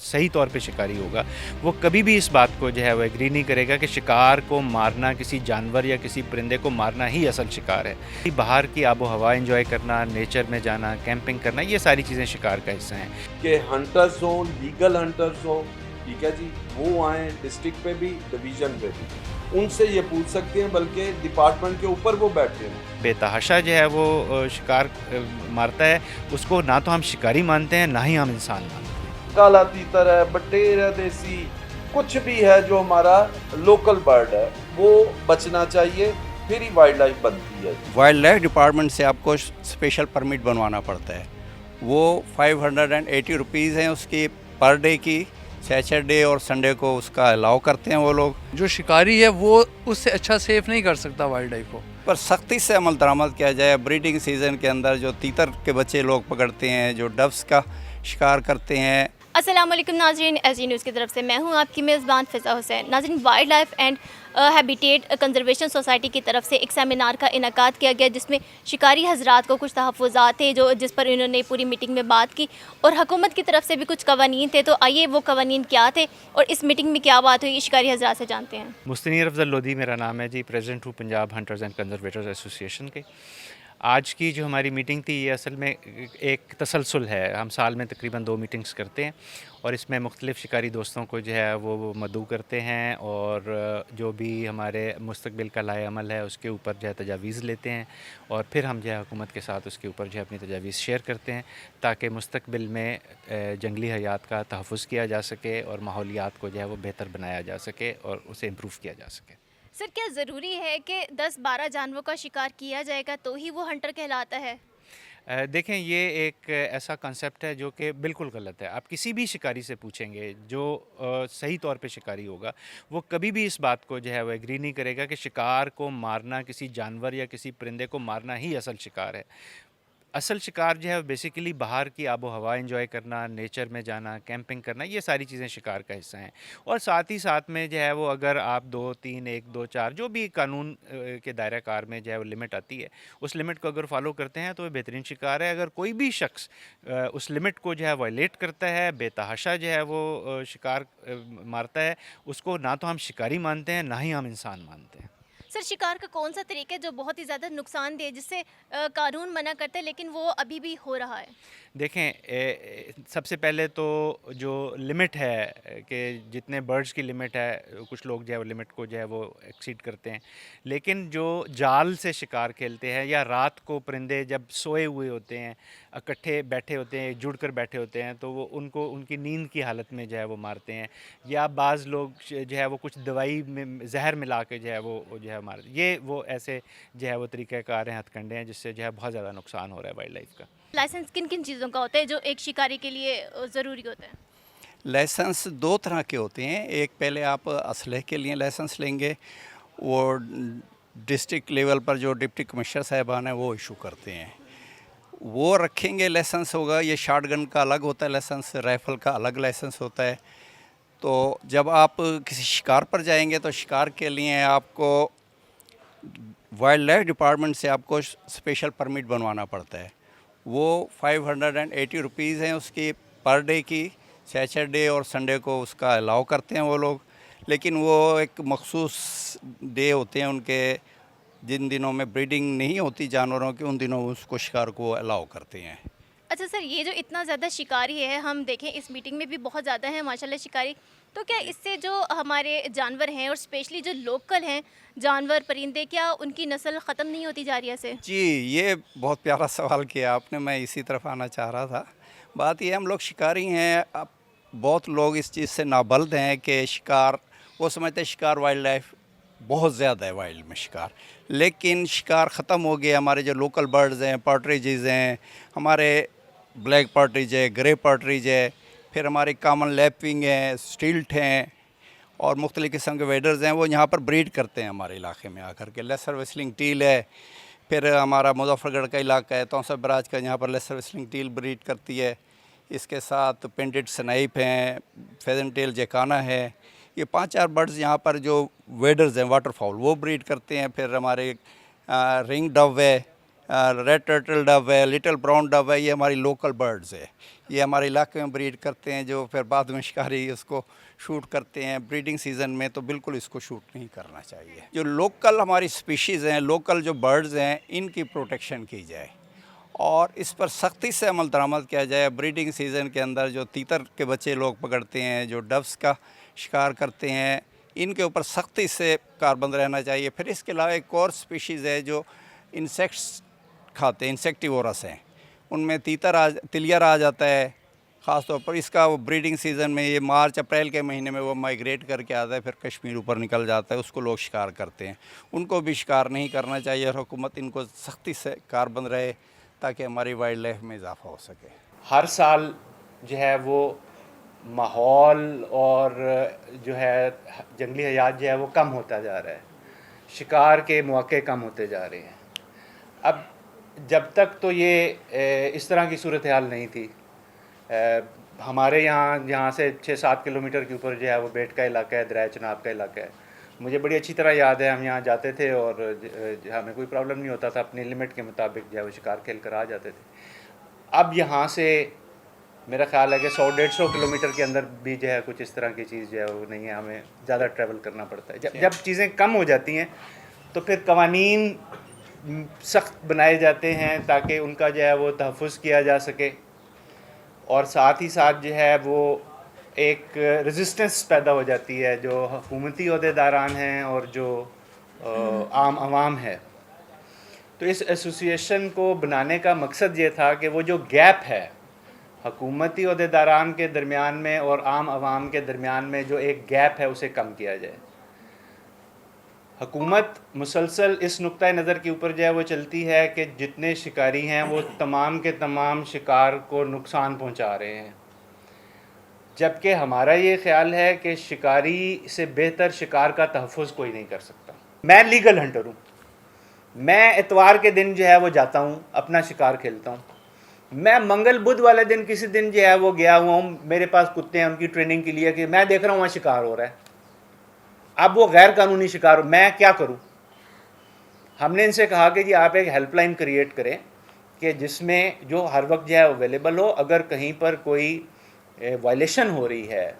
सही तौर पे शिकारी होगा वो कभी भी इस बात को जो है वो एग्री नहीं करेगा कि शिकार को मारना, किसी जानवर या किसी परिंदे को मारना ही असल शिकार है। बाहर की आबो हवा एंजॉय करना, नेचर में जाना, कैंपिंग करना, ये सारी चीज़ें शिकार का हिस्सा हैं। कि हंटर्स हों, लीगल हंटर्स हों, ठीक है जी, वो आएँ डिस्ट्रिक्ट पे भी, डिवीज़न पे भी, उनसे ये पूछ सकते हैं, बल्कि डिपार्टमेंट के ऊपर वो बैठे हैं। बेतहाशा जो है वो शिकार मारता है, उसको ना तो हम शिकारी मानते हैं, ना ही हम इंसान मानते हैं। काला तीतर है, बटेर है देसी, कुछ भी है जो हमारा लोकल बर्ड है, वो बचना चाहिए, फिर ही वाइल्ड लाइफ बनती है। वाइल्ड लाइफ डिपार्टमेंट से आपको स्पेशल परमिट बनवाना पड़ता है। वो 580 रुपीज़ हैं उसकी पर डे की। सैटरडे और संडे को उसका अलाउ करते हैं वो लोग। जो शिकारी है वो उससे अच्छा सेफ नहीं कर सकता वाइल्ड लाइफ को। पर सख्ती से अमल दरामद किया जाए। ब्रीडिंग सीज़न के अंदर जो तीतर के बच्चे लोग पकड़ते हैं, जो डव्स का शिकार करते हैं। अस्सलाम वालेकुम नाज़रीन, एसजी न्यूज़ की तरफ से मैं हूं आपकी मेज़बान फ़िज़ा हुसैन। नाज़रीन, wild life and habitat conservation society की तरफ से एक सेमिनार का इनकाद किया गया, जिसमें शिकारी हज़रात को कुछ तहफ़्फ़ुज़ात थे जिस पर इन्होंने पूरी मीटिंग में बात की, और हुकूमत की तरफ से भी कुछ कवानीन थे। तो आइए वो कवानीन क्या थे और इस मीटिंग में क्या बात हुई, शिकारी हज़रात से जानते हैं। मुस्तनीर अफजल लोधी मेरा नाम है जी, प्रेसिडेंट हूँ Punjab hunters and conservators association के। आज की जो हमारी मीटिंग थी ये असल में एक तसलसल है। हम साल में तकरीबन 2 मीटिंग्स करते हैं और इसमें मुख्तलिफ़ शिकारी दोस्तों को जो है वो मदऊ करते हैं और जो भी हमारे मुस्तकबिल का लाए अमल है उसके ऊपर जो है तजावीज़ लेते हैं और फिर हम जो है हुकूमत के साथ उसके ऊपर जो है अपनी तजावीज़ शेयर करते हैं, ताकि मुस्तकबिल में जंगली हयात का तहफ़्फ़ुज़ किया जा सके और माहौलियात को जो है वो बेहतर बनाया जा सके और उसे इम्प्रूव किया जा सके। सर, क्या ज़रूरी है कि 10-12 जानवरों का शिकार किया जाएगा तो ही वो हंटर कहलाता है? देखें, ये एक ऐसा कॉन्सेप्ट है जो कि बिल्कुल गलत है। आप किसी भी शिकारी से पूछेंगे जो सही तौर पे शिकारी होगा वो कभी भी इस बात को जो है वो एग्री नहीं करेगा कि शिकार को मारना, किसी जानवर या किसी परिंदे को मारना ही असल शिकार है। असल शिकार जो है बेसिकली बाहर की आबो हवा एंजॉय करना, नेचर में जाना, कैंपिंग करना, ये सारी चीज़ें शिकार का हिस्सा हैं। और साथ ही साथ में जो है वो अगर आप 2, 3, 1, 2, 4 जो भी कानून के दायरा कार में जो है वो लिमिट आती है, उस लिमिट को अगर फॉलो करते हैं तो वो बेहतरीन शिकार है। अगर कोई भी शख्स उस लिमिट को जो है वायलेट करता है, बेतहाशा जो है वो शिकार मारता है, उसको ना तो हम शिकारी मानते हैं, ना ही हम इंसान मानते हैं। सर, शिकार का कौन सा तरीका है जो बहुत ही ज़्यादा नुकसानदेह, जिससे कानून मना करता है लेकिन वो अभी भी हो रहा है? देखें, सबसे पहले तो जो लिमिट है कि जितने बर्ड्स की लिमिट है, कुछ लोग जो है वो लिमिट को जो है वो एक्सीड करते हैं। लेकिन जो जाल से शिकार खेलते हैं या रात को परिंदे जब सोए हुए होते हैं, इकट्ठे बैठे होते हैं, जुड़ कर बैठे होते हैं, तो वो उनको उनकी नींद की हालत में जो है वो मारते हैं, या बाज़ लोग जो है वो कुछ दवाई में ज़हर मिला के जो है वो जो है मारते हैं। ये वो ऐसे जो है वो तरीक़ाकार हैं, हथकंडे हैं, जिससे जो है बहुत ज़्यादा नुकसान हो रहा है वाइल्ड लाइफ का। लाइसेंस किन किन चीज़ों का होता है जो एक शिकारी के लिए ज़रूरी होता है? लाइसेंस 2 तरह के होते हैं। एक पहले आप असलहे के लिए लाइसेंस लेंगे, वो डिस्ट्रिक्ट लेवल पर जो डिप्टी कमिश्नर साहिबान हैं वो इशू करते हैं, वो रखेंगे लाइसेंस होगा। ये शॉटगन का अलग होता है लाइसेंस, राइफ़ल का अलग लाइसेंस होता है। तो जब आप किसी शिकार पर जाएंगे तो शिकार के लिए आपको वाइल्ड लाइफ डिपार्टमेंट से आपको स्पेशल परमिट बनवाना पड़ता है। वो 580 रुपीज़ हैं उसकी पर डे की। सैटरडे और संडे को उसका अलाउ करते हैं वो लोग, लेकिन वो एक मखसूस डे होते हैं उनके, जिन दिनों में ब्रीडिंग नहीं होती जानवरों की, उन दिनों उसको शिकार को अलाउ करते हैं। अच्छा सर, ये जो इतना ज़्यादा शिकारी है, हम देखें इस मीटिंग में भी बहुत ज़्यादा है माशाल्लाह शिकारी, तो क्या इससे जो हमारे जानवर हैं और स्पेशली जो लोकल हैं जानवर परिंदे, क्या उनकी नस्ल ख़त्म नहीं होती जा रही है इससे? जी, ये बहुत प्यारा सवाल किया आपने, मैं इसी तरफ आना चाह रहा था। बात ये, हम लोग शिकारी हैं। अब बहुत लोग इस चीज़ से नाबल्द हैं कि शिकार, वो समझते हैं शिकार वाइल्ड लाइफ बहुत ज़्यादा है वाइल्ड में शिकार, लेकिन शिकार ख़त्म हो गया। हमारे जो लोकल बर्ड्स हैं, पार्ट्रिजेज़ हैं, हमारे ब्लैक पार्ट्रिज है, ग्रे पार्ट्रिज है, फिर हमारे कॉमन लैपिंग हैं, स्टिल्ट हैं और मुख्तलिफ़ किस्म के वेडर्स हैं, वो यहाँ पर ब्रीड करते हैं हमारे इलाके में आकर के। लेसर विस्लिंग टील है, फिर हमारा मुजफ्फरगढ़ का इलाका है, तौसा बराज का, यहाँ पर लेसर विस्लिंग टील ब्रीड करती है। इसके साथ पेंटेड स्नाइप हैं, फेजन टेल जैकाना है। ये 5-4 बर्ड्स यहाँ पर जो वेडर्स हैं, वाटरफाउल, वो ब्रीड करते हैं। फिर हमारे रिंग डव है, रेड टर्टल डव है, लिटिल ब्राउन डव है, ये हमारी लोकल बर्ड्स है। ये हमारे इलाके में ब्रीड करते हैं, जो फिर बाद में शिकारी उसको शूट करते हैं। ब्रीडिंग सीज़न में तो बिल्कुल इसको शूट नहीं करना चाहिए। जो लोकल हमारी स्पीशीज़ हैं, लोकल जो बर्ड्स हैं, इनकी प्रोटेक्शन की जाए और इस पर सख्ती से अमल दरामद किया जाए। ब्रीडिंग सीज़न के अंदर जो तीतर के बच्चे लोग पकड़ते हैं, जो डव्स का शिकार करते हैं, इनके ऊपर सख्ती से कारबंद रहना चाहिए। फिर इसके अलावा एक और स्पीशीज़ है जो इंसेक्ट्स खाते हैं, इंसेक्टिवोरस हैं, उनमें तिलियर आ जाता है ख़ास तौर पर। इसका वो ब्रीडिंग सीज़न में ये मार्च अप्रैल के महीने में वो माइग्रेट करके आता है, फिर कश्मीर ऊपर निकल जाता है, उसको लोग शिकार करते हैं। उनको भी शिकार नहीं करना चाहिए और हुकूमत इनको सख्ती से कारबंद रहे ताकि हमारी वाइल्ड लाइफ में इजाफा हो सके। हर साल जो है वो माहौल और जो है जंगली हयात जो है वो कम होता जा रहा है, शिकार के मौके कम होते जा रहे हैं। अब जब तक तो ये इस तरह की सूरत हाल नहीं थी, हमारे यहाँ से 6-7 किलोमीटर के ऊपर जो है वो बेट का इलाका है, दरिया चनाब का इलाका है। मुझे बड़ी अच्छी तरह याद है, हम यहाँ जाते थे और हमें कोई प्रॉब्लम नहीं होता था, अपनी लिमिट के मुताबिक जो है वो शिकार खेल कर आ जाते थे। अब यहाँ से मेरा ख्याल है कि 100-150 किलोमीटर के अंदर भी जो है कुछ इस तरह की चीज़ जो है वो नहीं है, हमें ज़्यादा ट्रैवल करना पड़ता है। जब चीज़ें कम हो जाती हैं तो फिर कवानीन सख्त बनाए जाते हैं ताकि उनका जो है वो तहफ़्फ़ुज़ किया जा सके और साथ ही साथ जो है वो एक रेजिस्टेंस पैदा हो जाती है जो हुकूमती अहदेदारान हैं और जो आम आवाम है। तो इस एसोसिएशन को बनाने का मकसद ये था कि वो जो गैप है हुकूमती अहदेदारान के दरमियान में और आम आवाम के दरमियान में, जो एक गैप है उसे कम किया जाए। हुकूमत मुसलसल इस नुक्ता नज़र के ऊपर जो है वो चलती है कि जितने शिकारी हैं वो तमाम के तमाम शिकार को नुकसान पहुंचा रहे हैं, जबकि हमारा ये ख्याल है कि शिकारी से बेहतर शिकार का तहफ़्फ़ुज़ कोई नहीं कर सकता। मैं लीगल हंटर हूँ, मैं इतवार के दिन जो है वो जाता हूँ, अपना शिकार खेलता हूँ। मैं मंगल बुध वाले दिन किसी दिन जो है वो गया हुआ हूँ, मेरे पास कुत्ते हैं, उनकी ट्रेनिंग के लिए कि मैं देख रहा हूँ वहाँ शिकार हो रहा है। अब वो गैर कानूनी शिकार, मैं क्या करूँ? हमने इनसे कहा कि जी आप एक हेल्पलाइन क्रिएट करें कि जिसमें जो हर वक्त जो है अवेलेबल हो, अगर कहीं पर कोई वायलेशन हो रही है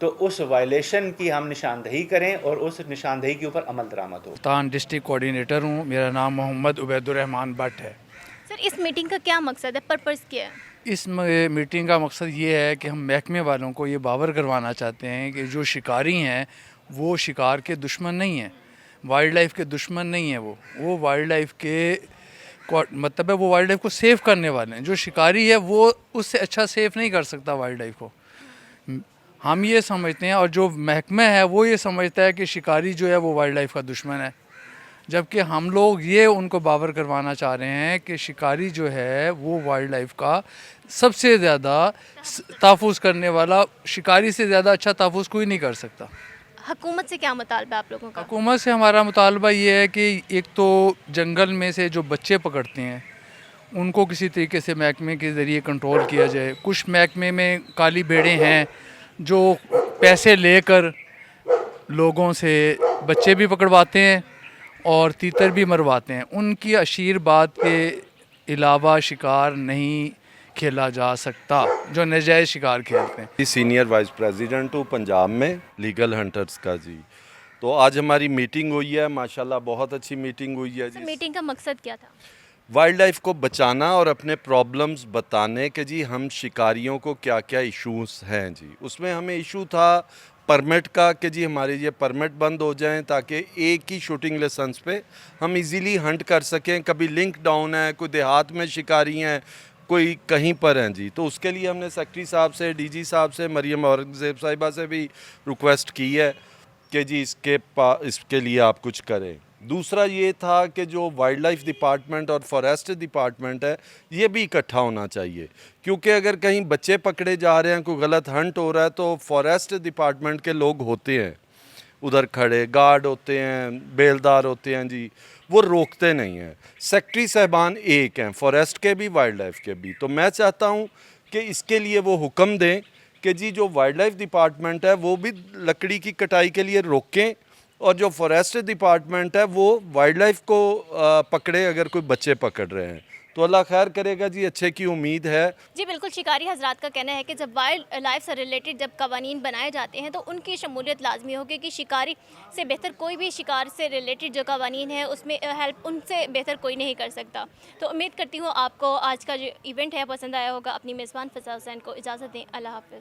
तो उस वायलेशन की हम निशानदही करें और उस निशानदही के ऊपर अमल दरामद हो। तान डिस्ट्रिक्ट कोऑर्डिनेटर हूँ, मेरा नाम मोहम्मद उबैदुर्रहमान भट्ट है। सर, इस मीटिंग का क्या मकसद है, पर्पज़ क्या है? इस मीटिंग का मकसद ये है कि हम महकमे वालों को ये बावर करवाना चाहते हैं कि जो शिकारी हैं वो शिकार के दुश्मन नहीं हैं, वाइल्ड लाइफ के दुश्मन नहीं हैं। वो वाइल्ड लाइफ के मतलब है वो वाइल्ड लाइफ को सेव करने वाले हैं। जो शिकारी है वो उससे अच्छा सेव नहीं कर सकता वाइल्ड लाइफ को, हम ये समझते हैं। और जो महकमा है वो ये समझता है कि शिकारी जो है वो वाइल्ड लाइफ का दुश्मन है, जबकि हम लोग ये उनको बावर करवाना चाह रहे हैं कि शिकारी जो है वो वाइल्ड लाइफ का सबसे ज़्यादा तहफ़्फ़ुज़ करने वाला, शिकारी से ज़्यादा अच्छा तहफ़्फ़ुज़ कोई नहीं कर सकता। हुकूमत से क्या मुतालबा आप लोगों का? हुकूमत से हमारा मुतालबा ये है कि एक तो जंगल में से जो बच्चे पकड़ते हैं उनको किसी तरीके से महकमे के ज़रिए कंट्रोल किया जाए। कुछ महकमे में काली भेड़ें हैं जो पैसे लेकर लोगों से बच्चे भी पकड़वाते हैं और तीतर भी मरवाते हैं। उनकी आशीर्वाद के अलावा शिकार नहीं खेला जा सकता जो नजायज़ शिकार खेलते हैं। सीनियर वाइस प्रेसिडेंट हूँ पंजाब में लीगल हंटर्स का जी। तो आज हमारी मीटिंग हुई है, माशाल्लाह बहुत अच्छी मीटिंग हुई है जी। मीटिंग का मकसद क्या था? वाइल्ड लाइफ को बचाना और अपने प्रॉब्लम्स बताने के जी हम शिकारियों को क्या क्या इश्यूज हैं जी। उसमें हमें इशू था परमिट का कि जी हमारे ये परमिट बंद हो जाएं ताकि एक ही शूटिंग लाइसेंस पे हम इजीली हंट कर सकें। कभी लिंक डाउन है, कोई देहात में शिकारी हैं, कोई कहीं पर हैं जी। तो उसके लिए हमने सेक्रेटरी साहब से, डीजी साहब से, मरियम औरंगज़ेब साहिबा से भी रिक्वेस्ट की है कि जी इसके लिए आप कुछ करें। दूसरा ये था कि जो वाइल्ड लाइफ डिपार्टमेंट और फॉरेस्ट डिपार्टमेंट है ये भी इकट्ठा होना चाहिए, क्योंकि अगर कहीं बच्चे पकड़े जा रहे हैं, कोई गलत हंट हो रहा है, तो फॉरेस्ट डिपार्टमेंट के लोग होते हैं उधर खड़े, गार्ड होते हैं, बेलदार होते हैं जी, वो रोकते नहीं हैं। सेक्रेटरी साहबान एक हैं, फॉरेस्ट के भी वाइल्ड लाइफ के भी। तो मैं चाहता हूँ कि इसके लिए वो हुक्म दें कि जी जो वाइल्ड लाइफ डिपार्टमेंट है वो भी लकड़ी की कटाई के लिए रोकें और जो फॉरेस्ट डिपार्टमेंट है वो वाइल्ड लाइफ को पकड़े, अगर कोई बच्चे पकड़ रहे हैं तो अल्लाह खैर करेगा जी, अच्छे की उम्मीद है। जी बिल्कुल, शिकारी हजरात का कहना है कि जब वाइल्ड लाइफ से रिलेटेड जब कवानीन बनाए जाते हैं तो उनकी शमूलियत लाजमी होगी कि शिकारी से बेहतर कोई भी शिकार से रिलेटेड जो कवानीन है उसमें हेल्प उनसे बेहतर कोई नहीं कर सकता। तो उम्मीद करती हूँ आपको आज का जो इवेंट है पसंद आया होगा। अपनी मेज़बान फ़िज़ा हुसैन को इजाज़त दें। अल्लाह हाफ़िज़।